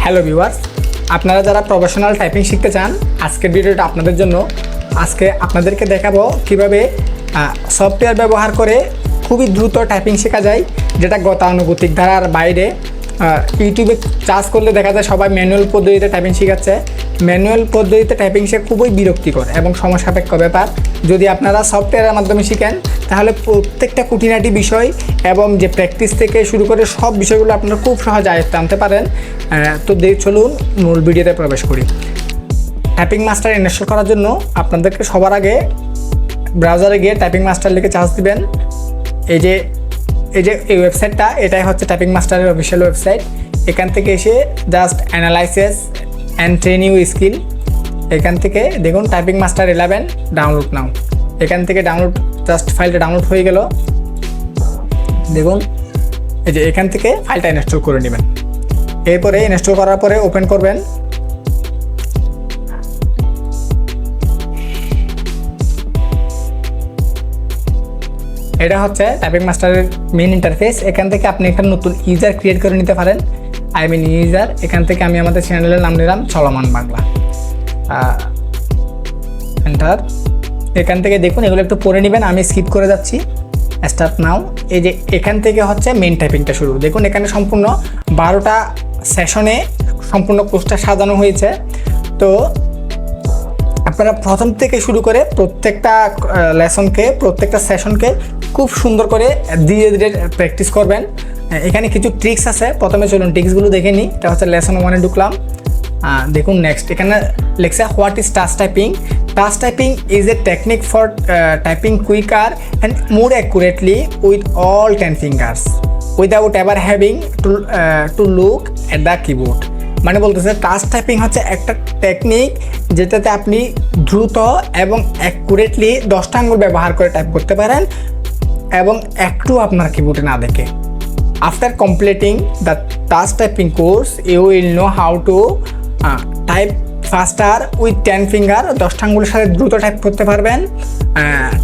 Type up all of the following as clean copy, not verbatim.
Hello viewers, আপনারা যারা professional typing শিখতে চান আজকের ভিডিওটা আপনাদের জন্য। আজকে আপনাদেরকে দেখাবো কিভাবে সফটওয়্যার ব্যবহার করে খুবই দ্রুত টাইপিং শেখা যায়, যেটা গতানুগতিক ধারার বাইরে। ইউটিউবে চার্জ করলে দেখা যায় সবাই ম্যানুয়াল পদ্ধতিতে টাইপিং শেখাচ্ছে। ম্যানুয়াল পদ্ধতিতে টাইপিং শেখা খুবই বিরক্তিকর এবং সমস্যাপেক্ষ ব্যাপার। যদি আপনারা সফটওয়্যারের মাধ্যমে শিখেন তাহলে প্রত্যেকটা খুঁটিনাটি বিষয় এবং যে প্র্যাকটিস থেকে শুরু করে সব বিষয়গুলো আপনারা খুব সহজে আয়ত্তে আনতে পারেন। তো চলুন মূল ভিডিওতে প্রবেশ করি। টাইপিং মাস্টার ইনস্টল করার জন্য আপনাদেরকে সবার আগে ব্রাউজারে গিয়ে টাইপিং মাস্টার লিখে চার্জ দিবেন। এই যে এই ওয়েবসাইটটা, এটাই হচ্ছে টাইপিং মাস্টারের অফিসিয়াল ওয়েবসাইট। এখান থেকে এসে just analysis and train you skill, এখান থেকে দেখুন টাইপিং মাস্টার 11 ডাউনলোড নাও। এখান থেকে ডাউনলোড জাস্ট ফাইলটা ডাউনলোড হয়ে গেল। দেখুন এই যে এখান থেকে ফাইলটা ইনস্টল করে নেবেন। এরপরে ইনস্টল করার পরে ওপেন করবেন। এটা হচ্ছে টাইপিং মাস্টারের মেইন ইন্টারফেস। এখান থেকে আপনি একটা নতুন ইউজার ক্রিয়েট করে নিতে পারেন। ইউজার, এখান থেকে আমি আমাদের চ্যানেলের নাম নিলাম চলমান বাংলা। এন্টার। এখান থেকে দেখুন এগুলো একটু পড়ে নেবেন, আমি স্কিপ করে যাচ্ছি। Start now. এই যে এখান থেকে হচ্ছে মেইন টাইপিংটা শুরু। দেখুন এখানে সম্পূর্ণ 12টা সেশনে সম্পূর্ণ কোর্সটা সাজানো হয়েছে। তো আপনারা প্রথম থেকে শুরু করে প্রত্যেকটা লেসনকে, প্রত্যেকটা সেশনকে খুব সুন্দর করে ধীরে ধীরে প্র্যাকটিস করবেন। এখানে কিছু ট্রিক্স আছে, প্রথমে চলুন ট্রিক্সগুলো দেখে নিই। এটা হচ্ছে লেসন 1-এ ঢুকলাম। দেখুন নেক্সট এখানে লেখছে what is touch typing. Touch typing is a technique for typing quicker and more accurately with all 10 fingers without ever having to look at the keyboard. মানে বলতেছে টাচ টাইপিং হচ্ছে একটা টেকনিক যেটাতে আপনি দ্রুত এবং অ্যাকুরেটলি 10টা আঙ্গুল ব্যবহার করে টাইপ করতে পারেন এবং একটু আপনার কিবোর্ডে না দেখে। After completing the touch typing course you will know how to type faster with 10 finger. 10টা আঙ্গুলের সাথে দ্রুত টাইপ করতে পারবেন।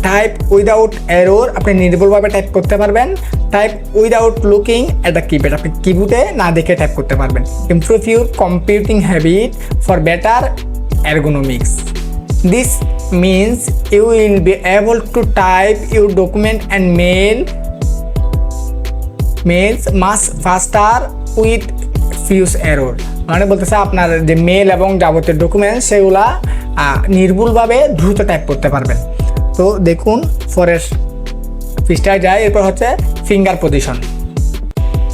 টাইপ উইদাউট এরর, আপনি নির্ভুলভাবে টাইপ করতে পারবেন। Type without looking at the keyboard, আপনি কিবোর্ডে না দেখে টাইপ করতে পারবেন। Improve your computing habit for better ergonomics. This means you will be able to type your document and mails much faster with few error. মানে বলতেছে আপনার যে মেল এবং যাবতীয় ডকুমেন্ট সেগুলা নির্ভুলভাবে দ্রুত টাইপ করতে পারবেন। তো দেখুন পরের পৃষ্ঠায় যায়। এরপর হচ্ছে ফিঙ্গার পজিশন।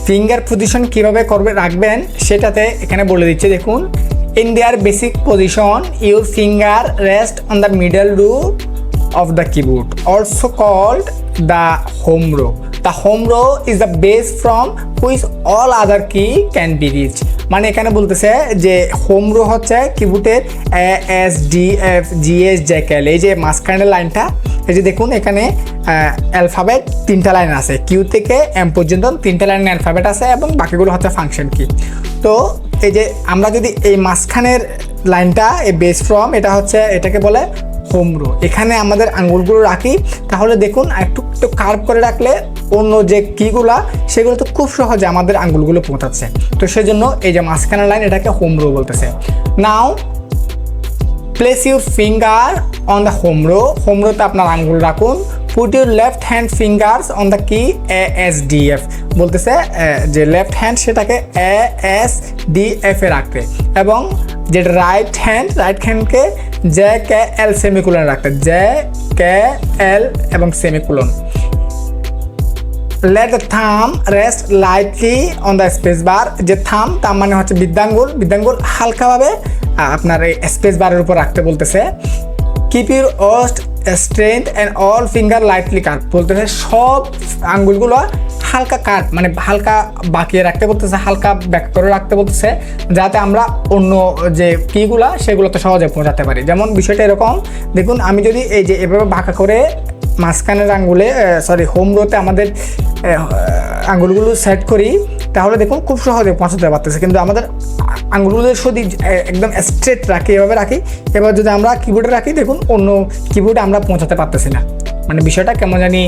ফিঙ্গার পজিশন কীভাবে রাখবেন সেটাতে এখানে বলে দিচ্ছে। দেখুন in their basic position your finger rest on the middle row of the keyboard, also called the home row. The home row is the base from which all other key can be reached. মানে এখানে বলতেছে যে home rho হচ্ছে কিবোর্ডের ASDFGHJKL, এই যে মাঝখানের লাইনটা। এই যে দেখুন এখানে অ্যালফাবেট 3টা লাইন আছে, কিউ থেকে এম পর্যন্ত 3টা লাইনের অ্যালফাবেট আছে এবং বাকিগুলো হচ্ছে ফাংশন কি। তো এই যে আমরা যদি এই মাঝখানের লাইনটা, এই বেস ফ্রম, এটাকে বলে হোম রো। এখানে আমাদের আঙ্গুলগুলো রাখি, তাহলে দেখুন একটু কার্ভ করে রাখলে অন্য যে কিগুলা সেগুলো তো খুব সহজে আমাদের আঙ্গুলগুলো পৌঁছাচ্ছে। তো সেজন্য এই যে মাঝখানের লাইন এটাকে হোম রো বলতেছে। Now place your finger on the home row. Home রোতে আপনার আঙ্গুল রাখুন। Put your left hand fingers on the key ASDF, বলতেছে যে লেফট হ্যান্ড সেটাকে ASDF এ রাখতে এবং যেটা রাইট হ্যান্ডকে JKL সেমিকোলন রাখতে, JKL এবং semicolon. Let the thumb rest lightly on the space bar. যে থাম মানে হচ্ছে বৃদ্ধাঙ্গুল হালকাভাবে আপনার এই স্পেস বারের উপর রাখতে বলতেছে। Keep your wrist straight and all finger lightly curved, বলতেছে সব আঙ্গুলগুলো হালকা কাট মানে হালকা বাঁকিয়ে রাখতে বলতেছে, হালকা ব্যাক করে রাখতে বলতেছে, যাতে আমরা অন্য যে কিগুলা সেগুলোতে সহজে পৌঁছাতে পারি। যেমন বিষয়টা এরকম, দেখুন আমি যদি এই যে এভাবে বাঁকা করে মাঝখানের আঙ্গুলে হোম রোতে আমাদের আঙ্গুলগুলো সেট করি, তাহলে দেখুন খুব সহজে পৌঁছাতে পারতেছে। কিন্তু আমাদের আঙ্গুলগুলো যদি একদম স্ট্রেট রাখি, এভাবে রাখি, এবার যদি আমরা কিবোর্ডে রাখি, দেখুন অন্য কিবোর্ডে আমরা পৌঁছাতে পারতেছি না। মানে বিষয়টা কেমন জানি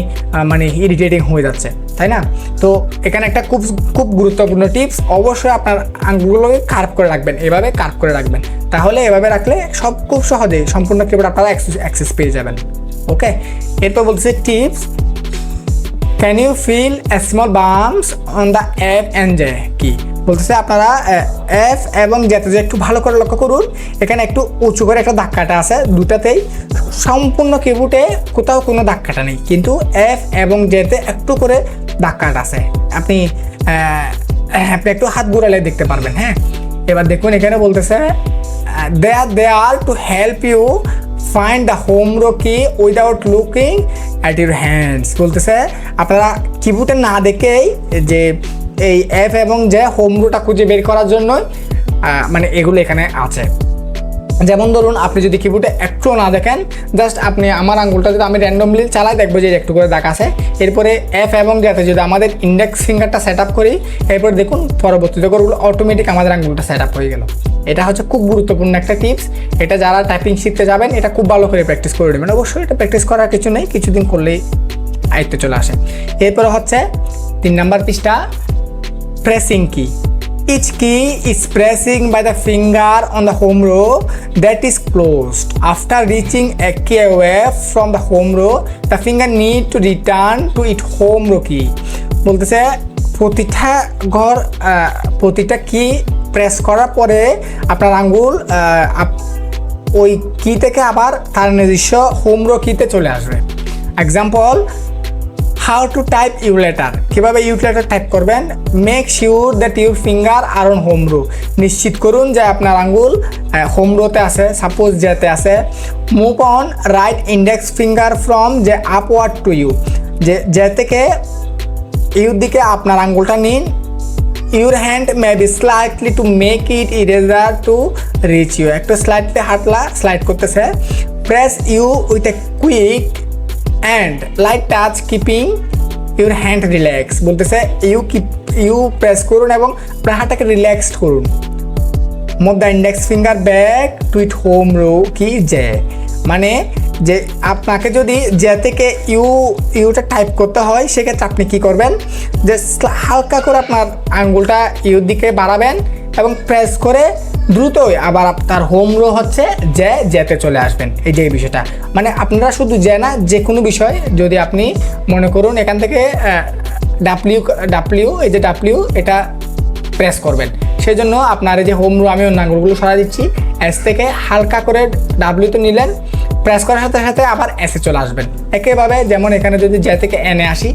মানে ইরিটেটিং হয়ে যাচ্ছে, তাই না? তো এখানে একটা খুব খুব গুরুত্বপূর্ণ টিপস, অবশ্যই আপনার আঙ্গুলগুলোকে কার্ভ করে রাখবেন, এভাবে কার্ভ করে রাখবেন, তাহলে এভাবে রাখলে সব খুব সহজেই সম্পূর্ণ কিবোর্ড আপনারা অ্যাক্সেস পেয়ে যাবেন। ওকে, এরপর বলতেছে tips, can you feel small bumps on the F and J key বলতেছে, আপনারা এফ এবং জেতে যে একটু ভালো করে লক্ষ্য করুন, এখানে একটু উঁচু করে একটা দাগ কাটা আছে দুটাতেই, সম্পূর্ণ কিবোর্ডে কোথাও কোনো দাগ কাটা নেই, কিন্তু এফ এবং জেতে একটু করে দাগ কাটা আছে। আপনি একটু হাত ঘুরালে দেখতে পারবেন। হ্যাঁ, এবার দেখুন এখানে বলতেছে they are to help you find the home row key without looking at your hands. বলতেছে আপনারা কিবোর্ডে না দেখেই যে এই এফ এবং যে হোম রোটা খুঁজে বের করার জন্য মানে এগুলো এখানে আছে। যেমন ধরুন আপনি যদি কিবোর্ডে একটু না দেখেন, জাস্ট আপনি আমার আঙ্গুলটা যদি আমি র্যান্ডমলি চালাই দেখবো যে একটু করে দাগ আছে, এরপরে এফ এবং জেতে যদি আমাদের ইন্ডেক্স ফিঙ্গারটা সেট আপ করি, এরপর দেখুন পরবর্তীতে করে অটোমেটিক আমাদের আঙ্গুলটা সেট আপ হয়ে গেল। এটা হচ্ছে খুব গুরুত্বপূর্ণ একটা টিপস, এটা যারা টাইপিং শিখতে যাবেন এটা খুব ভালো করে প্র্যাকটিস করে নেবেন। অবশ্যই এটা প্র্যাকটিস করার কিছু নেই, কিছুদিন করলেই আয়ত্তে চলে আসে। এরপরে হচ্ছে 3 নাম্বার পৃষ্ঠা, প্রেসিং কি। Each key is pressing by the finger on the home row that is closed. After reaching a key away from the home row, the finger need to return to its home row key. বলতেছে প্রতিটা কি press করার পরে আপনার আঙ্গুল ওই কি থেকে আবার তার নিজস্ব হোম রো কিতে চলে আসবে। Example, how to type U letter, কীভাবে ইউ লেটার টাইপ করবেন। Make sure that your finger are on home row, নিশ্চিত করুন যে আপনার আঙ্গুল হোম রোতে আছে, সাপোজ যেতে আছে। Move on right index finger from J upward to U, J থেকে ইউর দিকে আপনার আঙ্গুলটা নিন। Your hand may be slightly to make it easier to reach U, একটু স্লাইটলি হাতলা স্লাইড করতেছে। Press U with a quick and light touch keeping your hand relax. বলতেছে ইউ প্রেস করুন এবং আপনার হাতটাকে রিল্যাক্সড করুন। Move the index finger back to it home row key J, মানে যে আপনাকে যদি যে থেকে ইউটা টাইপ করতে হয় সেক্ষেত্রে আপনি কী করবেন, যে হালকা করে আপনার আঙ্গুলটা ইউর দিকে বাড়াবেন এবং প্রেস করে দ্রুতই আবার আপনার হোম রো হচ্ছে যেতে চলে আসবেন। এই যে বিষয়টা, মানে আপনারা শুধু যে না, যে কোনো বিষয় যদি আপনি মনে করুন এখান থেকে ডাব্লিউ এই যে ডাব্লিউ এটা প্রেস করবেন, সেই জন্য আপনার এই যে হোম রো আমি অন্য আঙ্গুলগুলো সরা দিচ্ছি, এস থেকে হালকা করে ডাব্লিউতে নিলেন, প্রেস করার সাথে সাথে আবার এসে চলে আসবেন। একইভাবে যেমন এখানে যদি যে থেকে এনে আসি,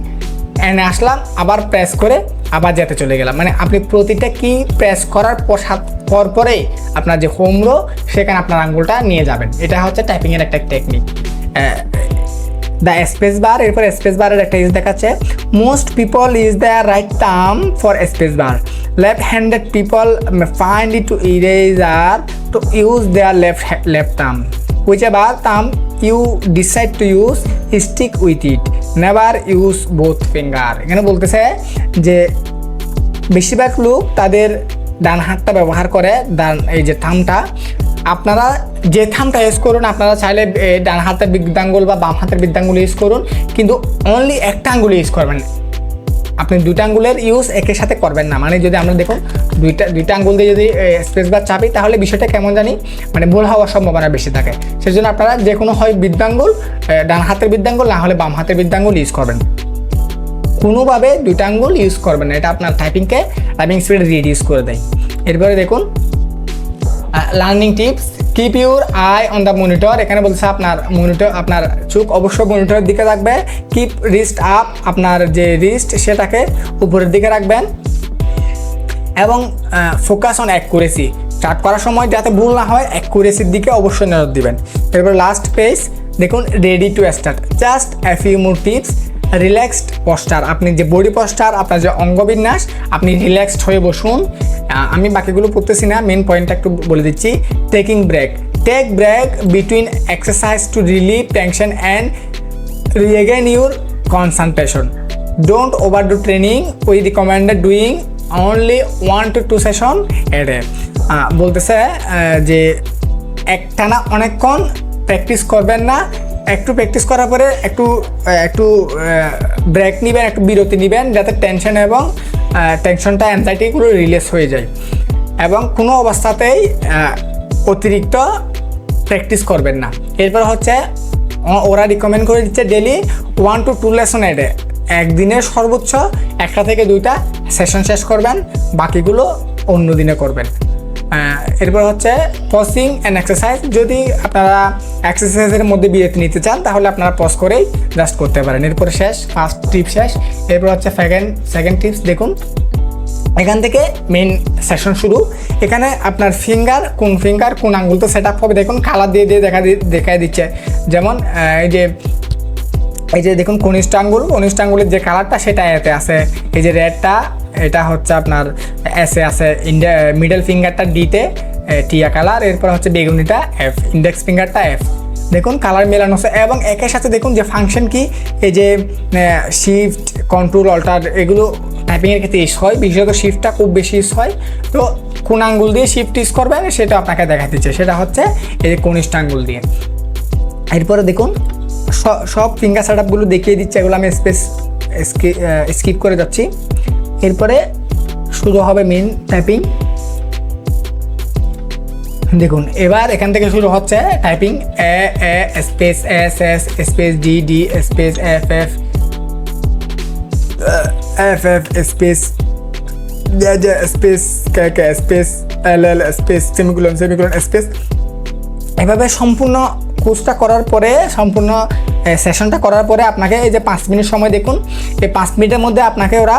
এনে আসলাম আবার প্রেস করে আবার যেতে চলে গেলাম, মানে আপনি প্রতিটা কি প্রেস করার পরেই আপনার যে হোম রো সেখানে আপনার আঙ্গুলটা নিয়ে যাবেন। এটা হচ্ছে টাইপিংয়ের একটা টেকনিক। দ্য স্পেস বার, এরপর স্পেস বারের একটা ইউজ দেখাচ্ছে। Most people is the right term for space bar, left handed people find it to eraser to use their left term, whichever thumb you decide to use, stick with it, never use both finger. এখানে বলতেছে যে বেশিরভাগ লোক তাদের ডান হাতটা ব্যবহার করে, এই যে থামটা, আপনারা যে থামটা ইউজ করুন, আপনারা চাইলে ডান হাতের বৃদ্ধাঙ্গুল বা বাম হাতের বৃদ্ধাঙ্গুল ইউজ করুন, কিন্তু অনলি একটা আঙ্গুল ইউজ করবেন। আপনি দুইটা আঙ্গুলের ইউজ একের সাথে করবেন না, মানে যদি আমরা দেখুন দুইটা আঙ্গুল দিয়ে যদি স্পেস বার চাপি তাহলে বিষয়টা কেমন জানি মানে ভুল হওয়ার সম্ভাবনা বেশি থাকে। সেই জন্য আপনারা যে কোনো হয় বৃদ্ধাঙ্গুল, ডান হাতের বৃদ্ধাঙ্গুল না হলে বাম হাতের বৃদ্ধাঙ্গুল ইউজ করবেন, কোনোভাবে দুইটা আঙ্গুল ইউজ করবেন না, এটা আপনার টাইপিং স্পিড রিডিউস করে দেয়। এরপরে দেখুন learning tips, keep your I on the monitor. এখানে বলছে আপনার চোখ অবশ্যই মনিটরের দিকে রাখবে। কিপ রিস্ট আপ, আপনার যে রিস্ট সেটাকে উপরের দিকে রাখবেন এবং ফোকাস অন অ্যাকুরেসি, স্টার্ট করার সময় যাতে ভুল না হয় অ্যাকুরেসির দিকে অবশ্যই নজর দিবেন। এরপর লাস্ট পেজ দেখুন, ready to start, just a few more tips. Relaxed posture, আপনি যে বডি পস্টার, আপনার যে অঙ্গবিন্যাস, আপনি রিল্যাক্সড হয়ে বসুন। আমি বাকিগুলো পড়তেছি না, মেন পয়েন্টটা একটু বলে দিচ্ছি। Taking break, take break between exercise to relieve tension and regain your concentration. Don't overdo training, we recommended doing only 1 to 2 session a day. বলতেছে যে একটানা অনেকক্ষণ প্র্যাকটিস করবেন না, একটু প্র্যাকটিস করার পরে একটু ব্রেক নেবেন, একটু বিরতি নেবেন, যাতে টেনশন এবং টেনশনটা অ্যাংজাইটিগুলো রিলিজ হয়ে যায়। এবং কোনো অবস্থাতেই অতিরিক্ত প্র্যাকটিস করবেন না। এরপর হচ্ছে ওরা রিকমেন্ড করে দিচ্ছে daily 1 to 2 lesson a day, একদিনের সর্বোচ্চ 1টা থেকে 2টা সেশন শেষ করবেন, বাকিগুলো অন্য দিনে করবেন। এরপর হচ্ছে পজিং অ্যান্ড এক্সারসাইজ। যদি আপনারা এক্সারসাইজের মধ্যে বিরতি নিতে চান তাহলে আপনারা পজ করেই জাস্ট করতে পারেন। এরপরে শেষ, ফার্স্ট টিপ শেষ। এরপর হচ্ছে সেকেন্ড টিপস। দেখুন এখান থেকে মেইন সেশন শুরু। এখানে আপনার কোন আঙ্গুলতে সেট আপ হবে দেখুন, কালার দিয়ে দেখাই দিচ্ছে। যেমন এই যে দেখুন কনিষ্ঠ আঙ্গুলের যে কালারটা সেটা এতে আছে। এই যে রেডটা এটা হচ্ছে আপনার এসে আছে, মিডল ফিঙ্গারটা ডিতে টিয়া কালার, এরপর হচ্ছে বেগুনিটা এফ, ইন্ডেক্স ফিঙ্গারটা এফ। দেখুন কালার মেলানো আছে। এবং একের সাথে দেখুন যে ফাংশন কি, এই যে শিফট, কন্ট্রোল, অল্টার, এগুলো টাইপিংয়ের ক্ষেত্রে ইউজ হয়, বিশেষত শিফটটা খুব বেশি ইউজ হয়। তো কোন আঙ্গুল দিয়ে শিফট ইউজ করবেন সেটা আপনাকে দেখা দিচ্ছে, সেটা হচ্ছে এই যে কনিষ্ঠ আঙ্গুল দিয়ে। এরপরে দেখুন সব ফিঙ্গার সেট আপগুলো দেখিয়ে দিচ্ছে, এগুলো আমি স্কিপ করে যাচ্ছি। এরপরে শুরু হবে মেন টাইপিং। দেখুন এবার এখান থেকে শুরু হচ্ছে typing. A space S S space D D space F F F F space space K K space L L space semicolon space. এভাবে সম্পূর্ণ কোর্সটা করার পরে, সম্পূর্ণ সেশনটা করার পরে আপনাকে এই যে 5 মিনিট সময়, দেখুন এই 5 মিনিটের মধ্যে আপনাকে ওরা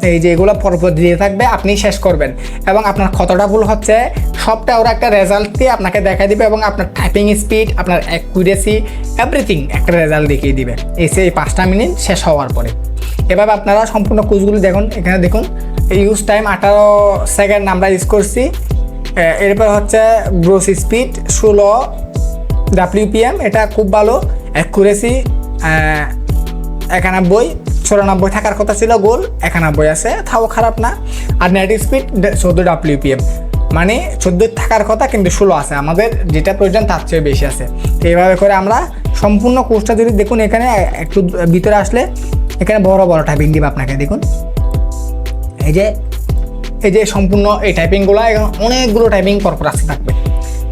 এই যে এগুলো পরপর দিয়ে থাকবে, আপনি শেষ করবেন। এবং আপনার কতটা ভুল হচ্ছে সবটা ওরা একটা রেজাল্ট দিয়ে আপনাকে দেখাই দিবে, এবং আপনার টাইপিং স্পিড, আপনার অ্যাকুরেসি, এভরিথিং একটা রেজাল্ট দেখিয়ে দিবে এই 5টা মিনিট শেষ হওয়ার পরে। এভাবে আপনারা সম্পূর্ণ কোর্সগুলো দেখুন। এখানে দেখুন ইউজ টাইম 18 সেকেন্ড আমরা ইউজ করছি। এরপর হচ্ছে গ্রোস স্পিড 16 WPM, এটা খুব ভালো। অ্যাকুরেসি 91, 94 থাকার কথা ছিল, গোল 91 আছে, তাও খারাপ না। আর নেট স্পিড 14 WPM, মানে 14 থাকার কথা কিন্তু 16 আছে, আমাদের যেটা প্রয়োজন তার চেয়ে বেশি আছে। তো এইভাবে করে আমরা সম্পূর্ণ কোর্সটা যদি দেখুন, এখানে একটু ভিতরে আসলে এখানে বড় বড় টাইপিং দিবে আপনাকে। দেখুন এই যে সম্পূর্ণ এই টাইপিংগুলো, অনেকগুলো টাইপিং পরপর আসতে থাকবে,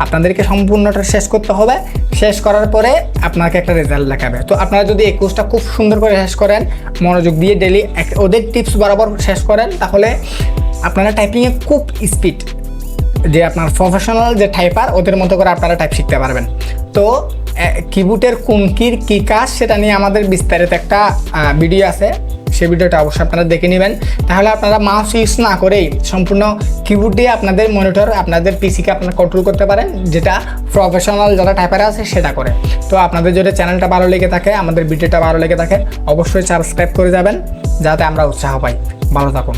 আপনাদেরকে সম্পূর্ণটা শেষ করতে হবে। শেষ করার পরে আপনাকে একটা রেজাল্ট দেখাবে। তো আপনারা যদি এই কোর্সটা খুব সুন্দর করে শেষ করেন, মনোযোগ দিয়ে ডেলি ওদের টিপস বরাবর শেষ করেন, তাহলে আপনারা টাইপিংয়ে খুব স্পিড, যে আপনার প্রফেশনাল যে টাইপার ওদের মতো করে আপনারা টাইপ শিখতে পারবেন। তো কিবোর্ডের কোন কী কাজ সেটা নিয়ে আমাদের বিস্তারিত একটা ভিডিও আছে, সেই ভিডিওটা অবশ্যই আপনারা দেখে নেবেন। তাহলে আপনারা মাউস ইউজ না করেই সম্পূর্ণ কিবোর্ড দিয়ে আপনাদের মনিটর, আপনাদের পিসিকে আপনারা কন্ট্রোল করতে পারেন, যেটা প্রফেশনাল যারা টাইপার আছে সেটা করে। তো আপনাদের যদি চ্যানেলটা ভালো লেগে থাকে, আমাদের ভিডিওটা ভালো লেগে থাকে, অবশ্যই সাবস্ক্রাইব করে যাবেন, যাতে আমরা উৎসাহ পাই। ভালো থাকুন।